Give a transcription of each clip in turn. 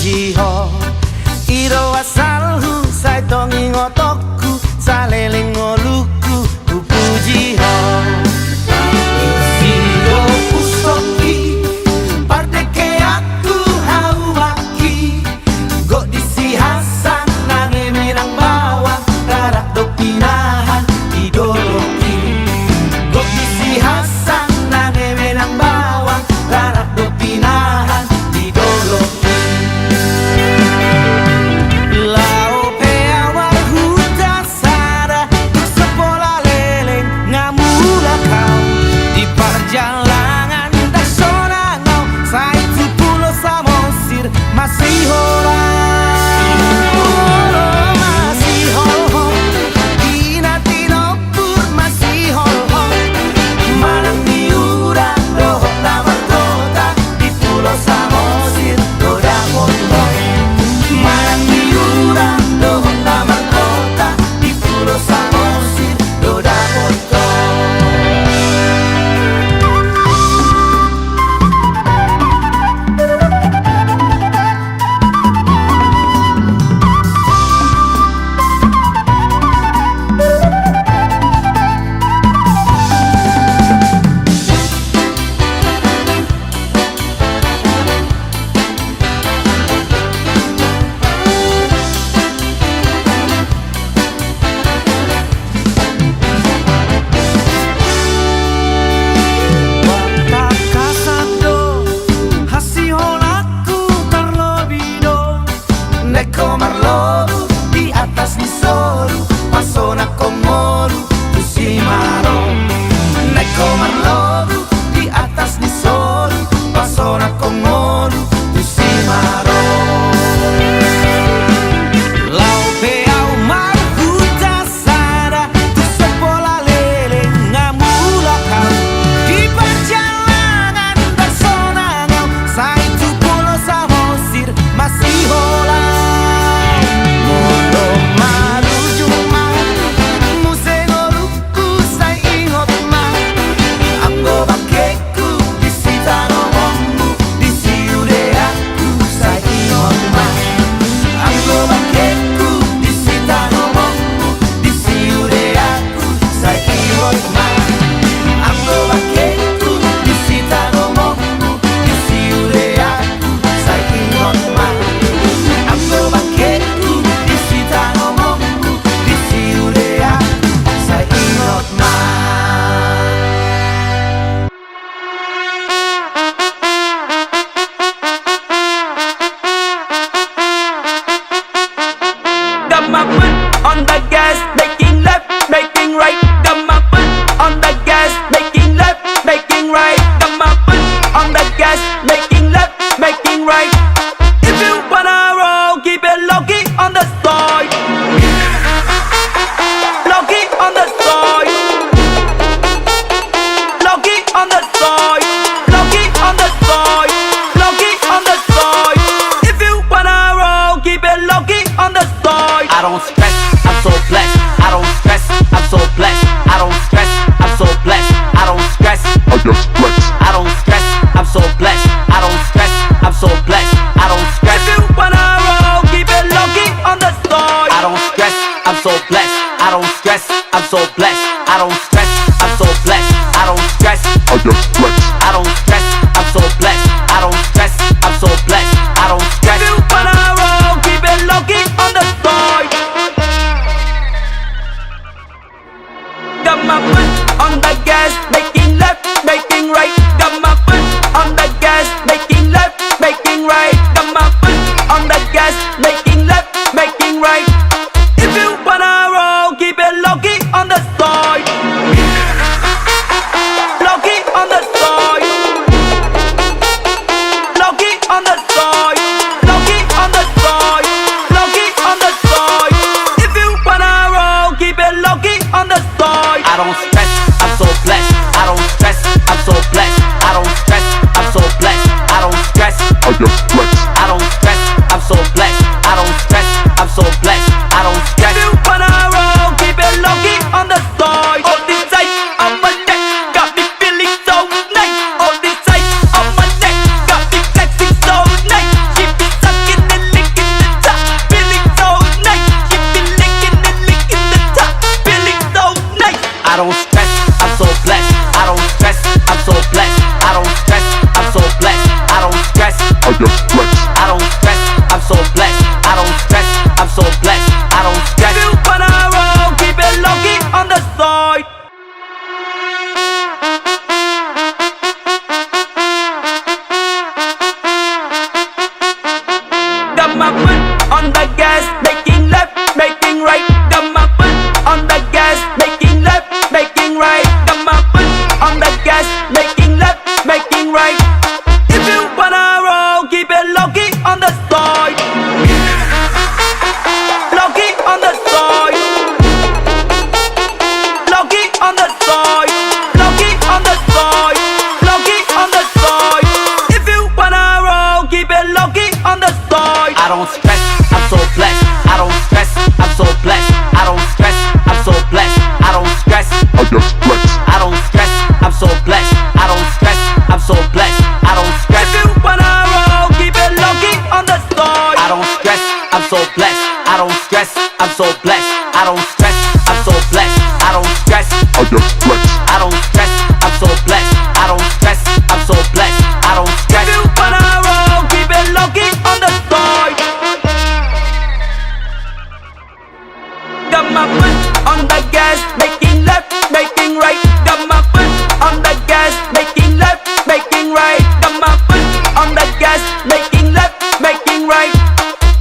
jiho iro asalhu sai tongi ngotoku salele ngoluku upujiho siro usoki parte ke aku hawaki go disi hasan nange menang bawang darat do pinahan idoloki go disi hasan nange menang bawang darat do pinahan idoloki Jalangan dah sonangau sai tu pulau Samosir masih orang masih hol tina tino pur masih hol malang diurang doh taman kota di pulau Samosir doda motor malang diurang doh taman kota di pulau Samosir doda motor. Neko marlobu di atas di soru pasona komoru tu simaro neko marlobu di atas di soru pasona komoru tu simaro lau peau marhuta sada tu sepola lele ngamula kau di perjalanan tersonangau sai tu pulau Samosir masih hola. Go bakeku di sita ngomongmu di siude on the gas, making left, making right. Got my foot on the gas, making left, making right. Got my foot on the gas, making left, making right. If you wanna roll, keep it low-key on the side. Low-key on the side. Low-key on the side. Low-key on the side. Low-key on the side. If you wanna roll, keep it low-key on the side. I don't stress, I'm so blessed. I don't stress, I'm so blessed. I don't stress, I'm so blessed. I don't stress, I just flex. I don't stress, I'm so blessed. I don't stress, I'm so blessed. I don't stress. If you wanna roll, keep it low-key on the side. I don't stress, I'm so blessed. I don't stress, I'm so blessed. I don't stress, I'm so blessed. I don't stress, I just flex. I don't stress, I'm so blessed. I don't stress, I'm so blessed. I don't stress. If you wanna roll, keep it low-key on the side. Got my foot on the gas, making left, making right. Got my foot on the gas, making left, making right. Got my foot on the gas, making left, making right.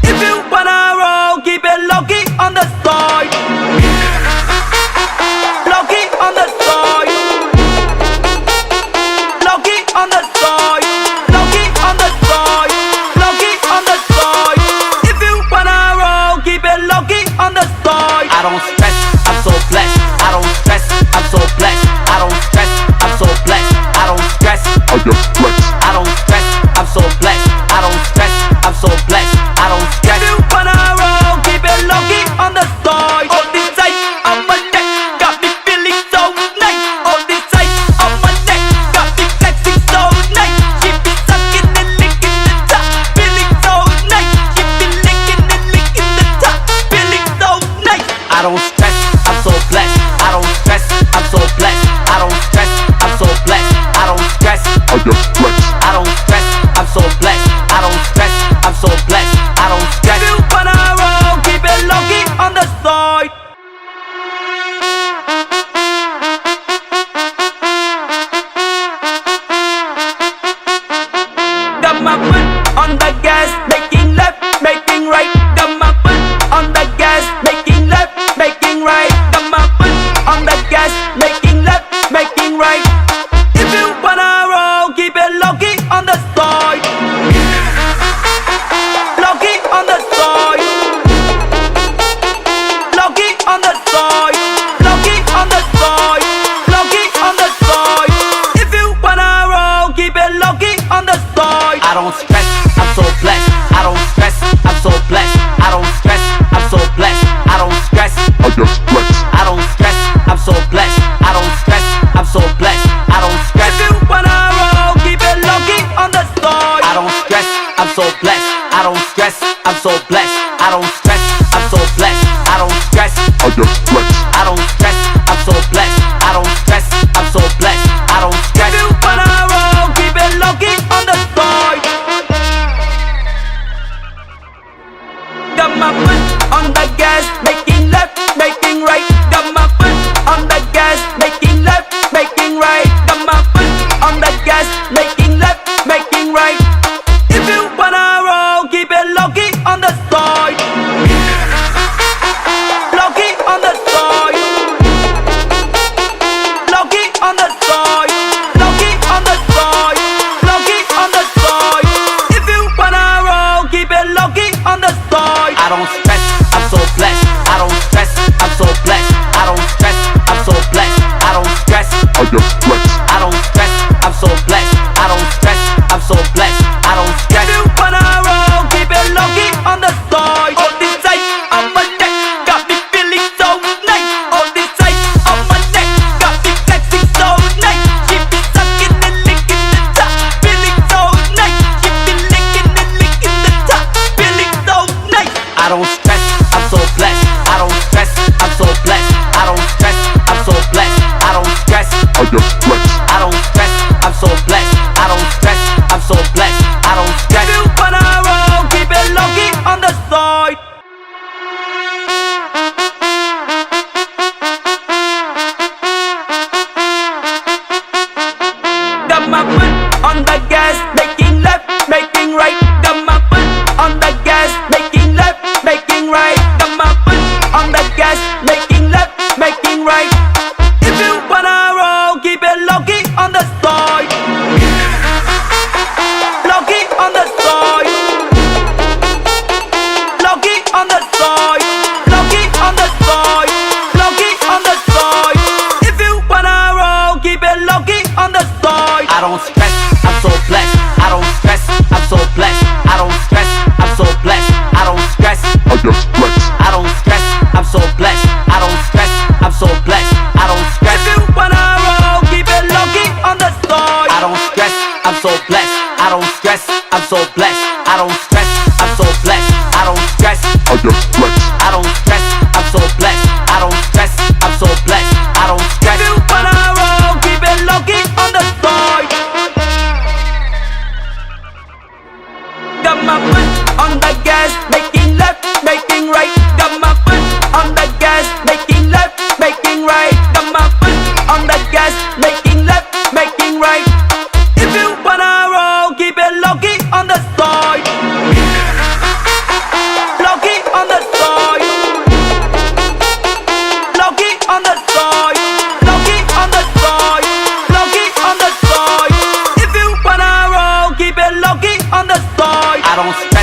If you wanna roll, keep it low-key on the side. Low-key on the side. Low-key on the side. Low-key on the side. Low-key on the side. If you wanna roll, keep it low-key on the side. I don't stress, I'm so blessed. I don't stress, I'm so blessed. I don't stress, I'm so blessed. I don't stress, I just flex. I don't stress, I'm so blessed. I don't stress, I'm so blessed. I don't stress. If you wanna roll, keep it low-key on the side. All this ice on my neck got me feeling so nice. All this ice on my neck got me flexing so nice. She be sucking and licking the top, feeling so nice. She be licking and licking the top, feeling so nice. I don't stress, I'm so blessed. I don't stress, I'm so blessed. I don't stress, I'm so blessed. I don't stress, I just flex. I don't stress, I'm so blessed. I don't stress, I'm so blessed. I don't stress. If you wanna roll, keep it low-key on the side. Got my foot on the gas, making left, making right. Got my foot on the gas, making left, making right. Got my foot on the gas, making left, making right. If you wanna roll, keep it low-key on the side. Low-key on the side. Low-key on the side. Low-key on the side. Low-key on the side. If you wanna roll, keep it low-key on the side. I don't stress, I'm so blessed. I don't stress, I'm so blessed. I don't stress, I'm so blessed. I don't stress, I just flex. I don't stress, I'm so blessed. I don't stress, I'm so blessed. I don't stress. If you wanna roll, keep it low-key on the side. I don't stress, I'm so blessed. I don't stress, I'm so blessed. I don't stress, I'm so blessed. I don't stress, I just flex. I don't stress, I'm so blessed. I don't stress, I'm so blessed. I don't stress. If you wanna roll, keep it low-key on the side. Got my foot on the gas, making left, making right. Got my foot on the gas, making left, making right. Got my foot on the gas, making left, making right. If you wanna roll, keep it low-key on the side. Low-key on the side. Low-key on the side. Low-key on the side. Low-key on the side. If you wanna roll, keep it low-key on the side. I don't stress, I'm so blessed. I don't stress, I'm so blessed. I don't stress, I'm so blessed. I don't stress, I just flex. I don't stress, I'm so blessed. I don't stress, I'm so blessed. I don't stress. If you wanna roll, keep it low-key on the side. All this ice on my neck got me feeling so nice. All this ice on my neck got me flexing so nice. She be sucking and licking the top, feeling so nice. She be licking and licking the top, feeling so nice. I don't stress, I don't stress, I'm so blessed, I don't stress, I just flex. I don't stress, I'm so blessed, I don't stress, I'm so blessed, I don't stress. If you wanna roll, keep it low key on the side. Got my foot on the gas, making left, making right. Got my foot on the gas, making left, making right. Got my foot on the gas, making left, making right. If you wanna roll, keep it low key on the side. Low key on the side. Low key on the side. Low key on the side. Low key on the side. If you wanna roll, keep it low key on the side. I don't stress.